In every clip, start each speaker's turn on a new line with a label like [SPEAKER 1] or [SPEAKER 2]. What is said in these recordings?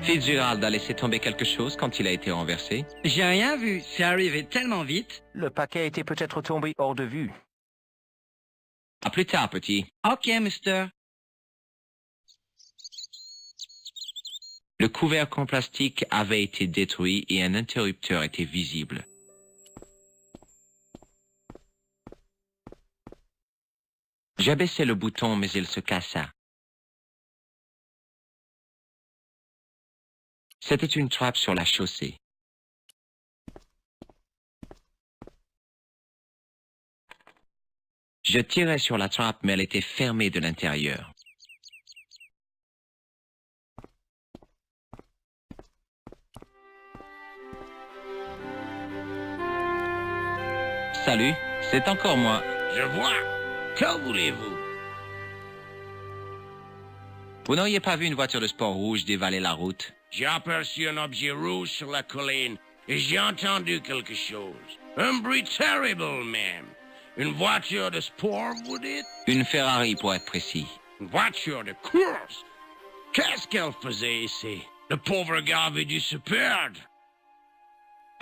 [SPEAKER 1] Fitzgerald a laissé tomber quelque chose quand il a été renversé.
[SPEAKER 2] J'ai rien vu, c'est arrivé tellement vite.
[SPEAKER 3] Le paquet était peut-être tombé hors de vue.
[SPEAKER 1] À plus tard, petit.
[SPEAKER 2] Ok, mister.
[SPEAKER 1] Le couvercle en plastique avait été détruit et un interrupteur était visible. J'abaissai le bouton, mais il se cassa. C'était une trappe sur la chaussée. Je tirai sur la trappe, mais elle était fermée de l'intérieur. Salut, c'est encore moi.
[SPEAKER 4] Je vois. Que voulez-vous?
[SPEAKER 1] Vous n'auriez pas vu une voiture de sport rouge dévaler la route?
[SPEAKER 4] J'ai aperçu un objet rouge sur la colline et j'ai entendu quelque chose. Un bruit terrible même. Une voiture de sport, vous dites?
[SPEAKER 1] Une Ferrari, pour être précis.
[SPEAKER 4] Une voiture de course? Qu'est-ce qu'elle faisait ici? Le pauvre gars avait dû se perdre.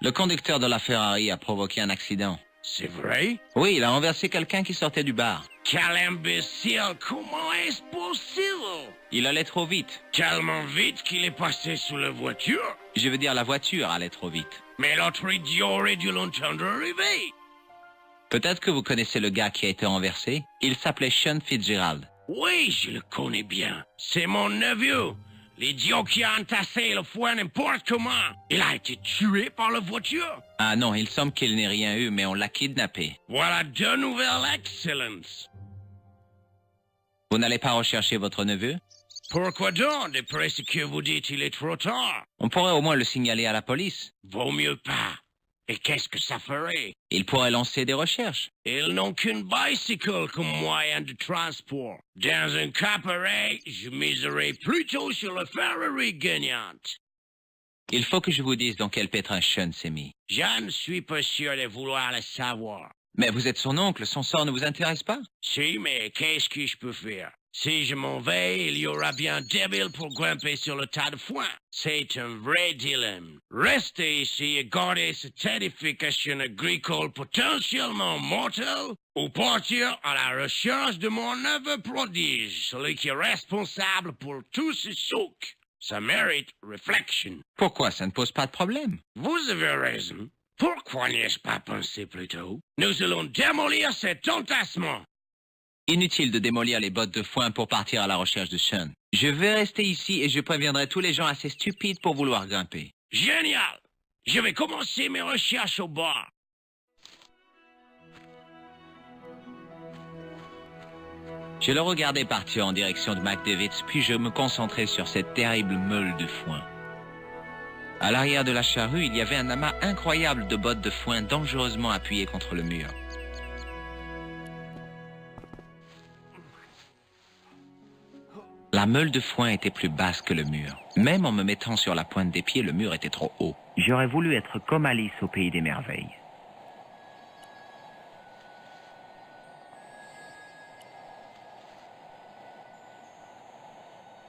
[SPEAKER 1] Le conducteur de la Ferrari a provoqué un accident.
[SPEAKER 4] C'est vrai?
[SPEAKER 1] Oui, il a renversé quelqu'un qui sortait du bar.
[SPEAKER 4] Quel imbécile! Comment est-ce possible?
[SPEAKER 1] Il allait trop vite.
[SPEAKER 4] Tellement vite qu'il est passé sous la voiture.
[SPEAKER 1] Je veux dire, la voiture allait trop vite.
[SPEAKER 4] Mais l'autre idiot aurait dû l'entendre arriver.
[SPEAKER 1] Peut-être que vous connaissez le gars qui a été renversé. Il s'appelait Sean Fitzgerald.
[SPEAKER 4] Oui, je le connais bien. C'est mon neveu. L'idiot qui a entassé le foin n'importe comment. Il a été tué par la voiture.
[SPEAKER 1] Ah non, il semble qu'il n'ait rien eu, mais on l'a kidnappé.
[SPEAKER 4] Voilà deux nouvelles excellences.
[SPEAKER 1] Vous n'allez pas rechercher votre neveu?
[SPEAKER 4] Pourquoi donc? D'après ce que vous dites, il est trop tard.
[SPEAKER 1] On pourrait au moins le signaler à la police.
[SPEAKER 4] Vaut mieux pas. Et qu'est-ce que ça ferait?
[SPEAKER 1] Il pourrait lancer des recherches.
[SPEAKER 4] Ils n'ont qu'une bicycle comme moyen de transport. Dans un cas pareil, je miserais plutôt sur la Ferrari gagnante.
[SPEAKER 1] Il faut que je vous dise dans quel pétrin Sean s'est mis.
[SPEAKER 4] Je ne suis pas sûr de vouloir le savoir.
[SPEAKER 1] Mais vous êtes son oncle, son sort ne vous intéresse pas?
[SPEAKER 4] Si, mais qu'est-ce que je peux faire? Si je m'en vais, il y aura bien débile pour grimper sur le tas de foin. C'est un vrai dilemme. Rester ici et garder cette édification agricole potentiellement mortelle, ou partir à la recherche de mon neveu prodige, celui qui est responsable pour tout ce souk. Ça mérite réflexion.
[SPEAKER 1] Pourquoi? Ça ne pose pas de problème.
[SPEAKER 4] Vous avez raison. Pourquoi n'y ai-je pas pensé plus tôt? Nous allons démolir cet entassement.
[SPEAKER 1] Inutile de démolir les bottes de foin pour partir à la recherche de Sean. Je vais rester ici et je préviendrai tous les gens assez stupides pour vouloir grimper.
[SPEAKER 4] Génial! Je vais commencer mes recherches au bar.
[SPEAKER 1] Je le regardais partir en direction de McDavid's, puis je me concentrais sur cette terrible meule de foin. À l'arrière de la charrue, il y avait un amas incroyable de bottes de foin dangereusement appuyées contre le mur. La meule de foin était plus basse que le mur. Même en me mettant sur la pointe des pieds, le mur était trop haut. J'aurais voulu être comme Alice au pays des merveilles.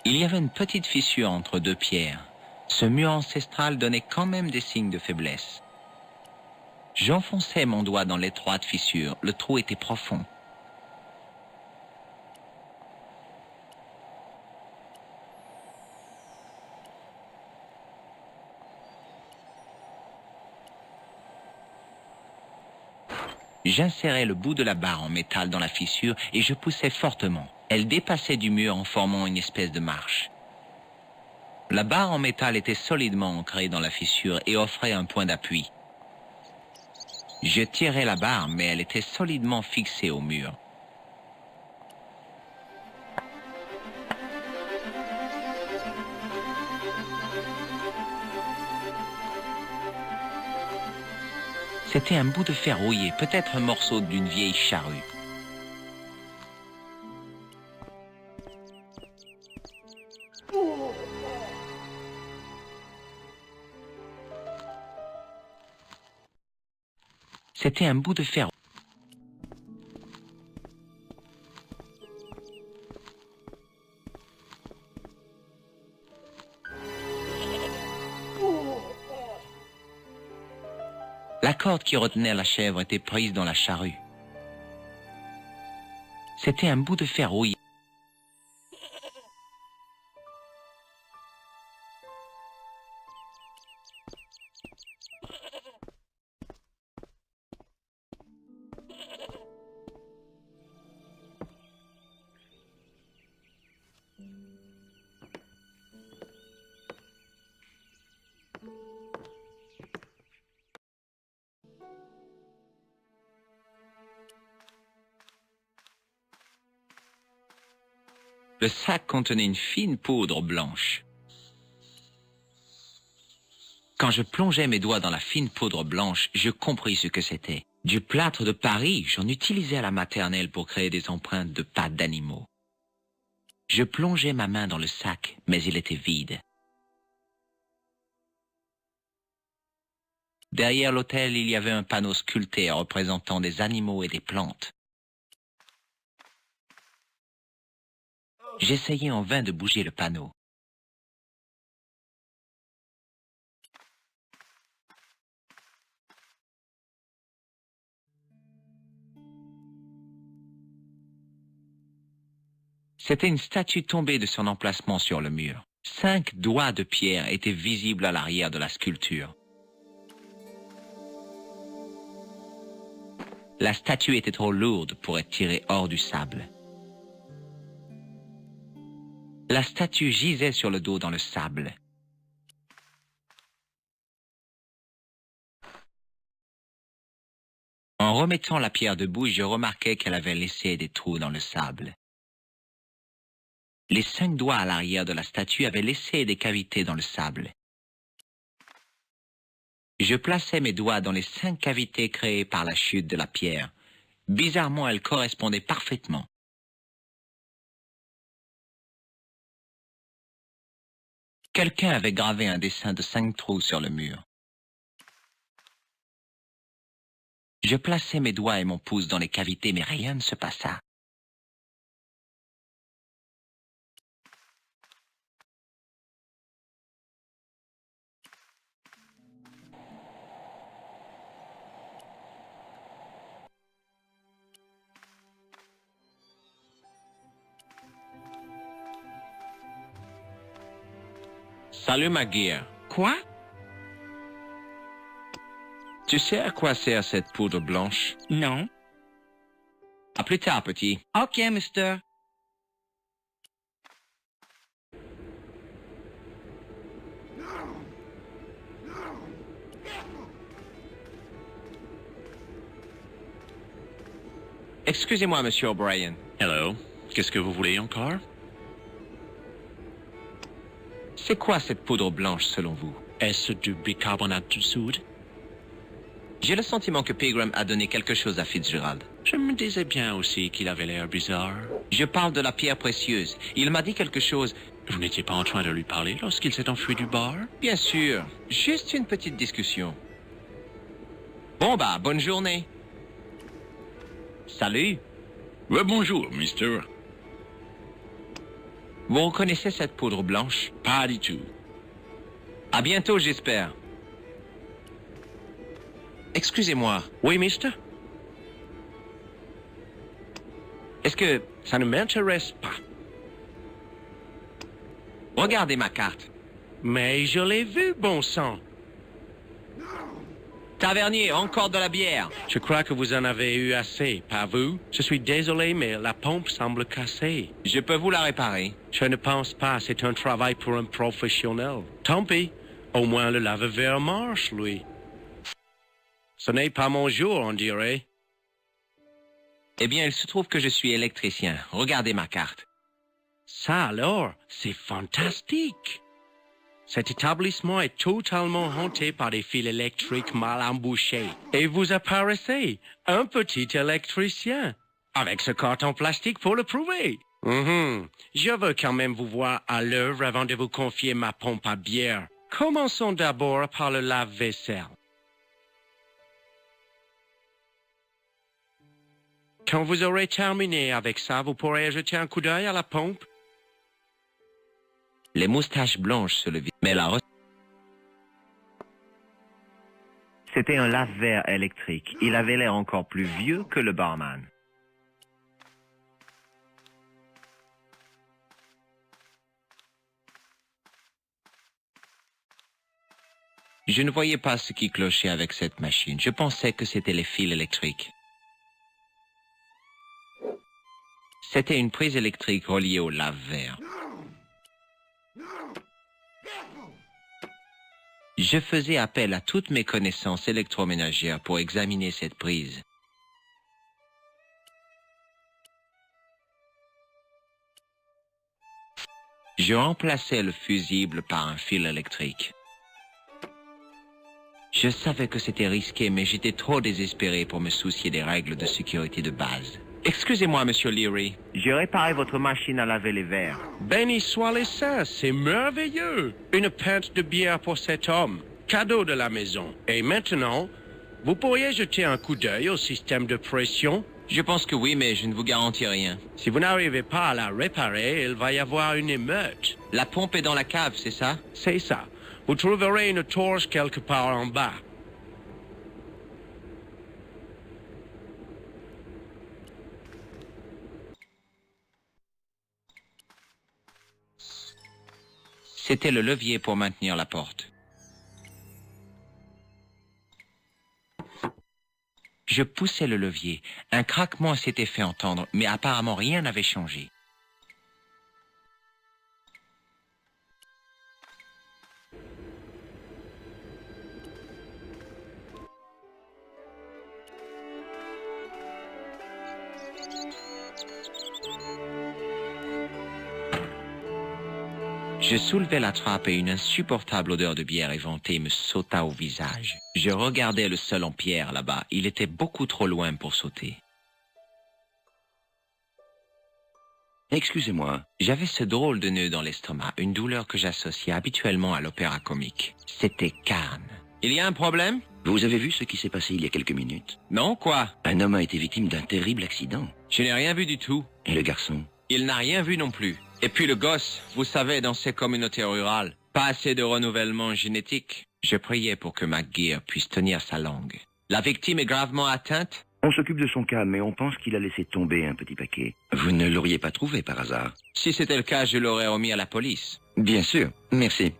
[SPEAKER 1] Il y avait une petite fissure entre deux pierres. Ce mur ancestral donnait quand même des signes de faiblesse. J'enfonçais mon doigt dans l'étroite fissure. Le trou était profond. J'insérais le bout de la barre en métal dans la fissure et je poussais fortement. Elle dépassait du mur en formant une espèce de marche. La barre en métal était solidement ancrée dans la fissure et offrait un point d'appui. Je tirais la barre, mais elle était solidement fixée au mur. C'était un bout de fer rouillé, peut-être un morceau d'une vieille charrue. C'était un bout de fer. La corde qui retenait la chèvre était prise dans la charrue. C'était un bout de fer rouillé. Le sac contenait une fine poudre blanche. Quand je plongeais mes doigts dans la fine poudre blanche, je compris ce que c'était. Du plâtre de Paris, j'en utilisais à la maternelle pour créer des empreintes de pattes d'animaux. Je plongeais ma main dans le sac, mais il était vide. Derrière l'autel, il y avait un panneau sculpté représentant des animaux et des plantes. J'essayais en vain de bouger le panneau. C'était une statue tombée de son emplacement sur le mur. 5 doigts de pierre étaient visibles à l'arrière de la sculpture. La statue était trop lourde pour être tirée hors du sable. La statue gisait sur le dos dans le sable. En remettant la pierre debout, je remarquai qu'elle avait laissé des trous dans le sable. Les 5 doigts à l'arrière de la statue avaient laissé des cavités dans le sable. Je plaçais mes doigts dans les 5 cavités créées par la chute de la pierre. Bizarrement, elles correspondaient parfaitement. Quelqu'un avait gravé un dessin de 5 trous sur le mur. Je plaçai mes doigts et mon pouce dans les cavités, mais rien ne se passa. Salut, McGear.
[SPEAKER 2] Quoi?
[SPEAKER 1] Tu sais à quoi sert cette poudre blanche?
[SPEAKER 2] Non.
[SPEAKER 1] À plus tard, petit.
[SPEAKER 2] OK, mister.
[SPEAKER 1] Excusez-moi, monsieur O'Brien.
[SPEAKER 5] Hello. Qu'est-ce que vous voulez encore?
[SPEAKER 1] C'est quoi cette poudre blanche, selon vous?
[SPEAKER 5] Est-ce du bicarbonate de soude?
[SPEAKER 1] J'ai le sentiment que Pegram a donné quelque chose à Fitzgerald.
[SPEAKER 5] Je me disais bien aussi qu'il avait l'air bizarre.
[SPEAKER 1] Je parle de la pierre précieuse. Il m'a dit quelque chose.
[SPEAKER 5] Vous n'étiez pas en train de lui parler lorsqu'il s'est enfui du bar?
[SPEAKER 1] Bien sûr. Juste une petite discussion. Bon bah, bonne journée. Salut.
[SPEAKER 5] Bonjour, mister.
[SPEAKER 1] Vous reconnaissez cette poudre blanche?
[SPEAKER 5] Pas du tout.
[SPEAKER 1] À bientôt, j'espère. Excusez-moi.
[SPEAKER 4] Oui, mister?
[SPEAKER 1] Est-ce que...
[SPEAKER 4] Ça ne m'intéresse pas.
[SPEAKER 1] Regardez ma carte.
[SPEAKER 4] Mais je l'ai vu, bon sang.
[SPEAKER 1] Tavernier, encore de la bière.
[SPEAKER 4] Je crois que vous en avez eu assez, pas vous? Je suis désolé, mais la pompe semble cassée.
[SPEAKER 1] Je peux vous la réparer.
[SPEAKER 4] Je ne pense pas, c'est un travail pour un professionnel. Tant pis, au moins le lave-verre marche, lui. Ce n'est pas mon jour, on dirait.
[SPEAKER 1] Eh bien, il se trouve que je suis électricien. Regardez ma carte.
[SPEAKER 4] Ça alors, c'est fantastique. Cet établissement est totalement hanté par des fils électriques mal embouchés. Et vous apparaissez, un petit électricien, avec ce carton plastique pour le prouver. Je veux quand même vous voir à l'œuvre avant de vous confier ma pompe à bière. Commençons d'abord par le lave-vaisselle. Quand vous aurez terminé avec ça, vous pourrez jeter un coup d'œil à la pompe.
[SPEAKER 1] Les moustaches blanches se le vident. Mais la C'était un lave-verre électrique. Il avait l'air encore plus vieux que le barman. Je ne voyais pas ce qui clochait avec cette machine. Je pensais que c'était les fils électriques. C'était une prise électrique reliée au lave-verre. Je faisais appel à toutes mes connaissances électroménagères pour examiner cette prise. Je remplaçais le fusible par un fil électrique. Je savais que c'était risqué, mais j'étais trop désespéré pour me soucier des règles de sécurité de base. Excusez-moi, Monsieur Leary. J'ai réparé votre machine à laver les verres.
[SPEAKER 4] Béni soit les saints, c'est merveilleux. Une pinte de bière pour cet homme. Cadeau de la maison. Et maintenant, vous pourriez jeter un coup d'œil au système de pression?
[SPEAKER 1] Je pense que oui, mais je ne vous garantis rien.
[SPEAKER 4] Si vous n'arrivez pas à la réparer, il va y avoir une émeute.
[SPEAKER 1] La pompe est dans la cave, c'est ça?
[SPEAKER 4] C'est ça. Vous trouverez une torche quelque part en bas.
[SPEAKER 1] C'était le levier pour maintenir la porte. Je poussais le levier. Un craquement s'était fait entendre, mais apparemment rien n'avait changé. Je soulevai la trappe et une insupportable odeur de bière éventée me sauta au visage. Je regardais le sol en pierre là-bas. Il était beaucoup trop loin pour sauter.
[SPEAKER 6] Excusez-moi.
[SPEAKER 1] J'avais ce drôle de nœud dans l'estomac, une douleur que j'associais habituellement à l'opéra comique. C'était Carne. Il y a un problème?
[SPEAKER 6] Vous avez vu ce qui s'est passé il y a quelques minutes?
[SPEAKER 1] Non, quoi?
[SPEAKER 6] Un homme a été victime d'un terrible accident.
[SPEAKER 1] Je n'ai rien vu du tout.
[SPEAKER 6] Et le garçon?
[SPEAKER 1] Il n'a rien vu non plus. Et puis le gosse, vous savez, dans ces communautés rurales, pas assez de renouvellement génétique. Je priais pour que McGear puisse tenir sa langue. La victime est gravement atteinte?
[SPEAKER 6] On s'occupe de son cas, mais on pense qu'il a laissé tomber un petit paquet. Vous ne l'auriez pas trouvé par hasard?
[SPEAKER 1] Si c'était le cas, je l'aurais remis à la police.
[SPEAKER 6] Bien sûr, merci.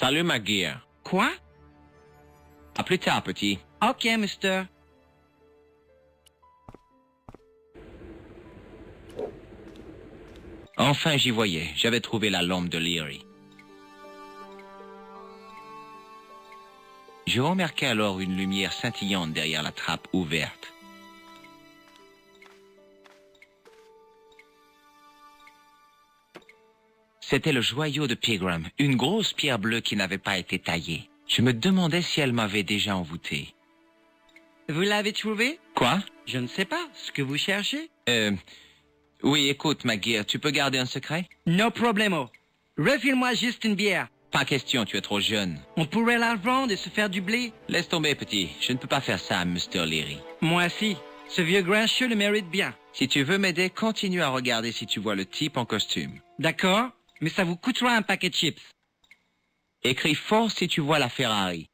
[SPEAKER 1] Salut, McGear.
[SPEAKER 2] Quoi?
[SPEAKER 1] À plus tard, petit.
[SPEAKER 2] Ok, mister.
[SPEAKER 1] Enfin, j'y voyais. J'avais trouvé la lampe de Leary. Je remarquai alors une lumière scintillante derrière la trappe ouverte. C'était le joyau de Pegram, une grosse pierre bleue qui n'avait pas été taillée. Je me demandais si elle m'avait déjà envoûté.
[SPEAKER 2] Vous l'avez trouvé?
[SPEAKER 1] Quoi?
[SPEAKER 2] Je ne sais pas. Ce que vous cherchez?
[SPEAKER 1] Oui, écoute, McGear, tu peux garder un secret?
[SPEAKER 2] No problemo. Refile-moi juste une bière.
[SPEAKER 1] Pas question, tu es trop jeune.
[SPEAKER 2] On pourrait la vendre et se faire du blé.
[SPEAKER 1] Laisse tomber, petit. Je ne peux pas faire ça à Mr. Leary.
[SPEAKER 2] Moi si. Ce vieux grincheux le mérite bien.
[SPEAKER 1] Si tu veux m'aider, continue à regarder si tu vois le type en costume.
[SPEAKER 2] D'accord? Mais ça vous coûtera un paquet de chips.
[SPEAKER 1] Écris fort si tu vois la Ferrari.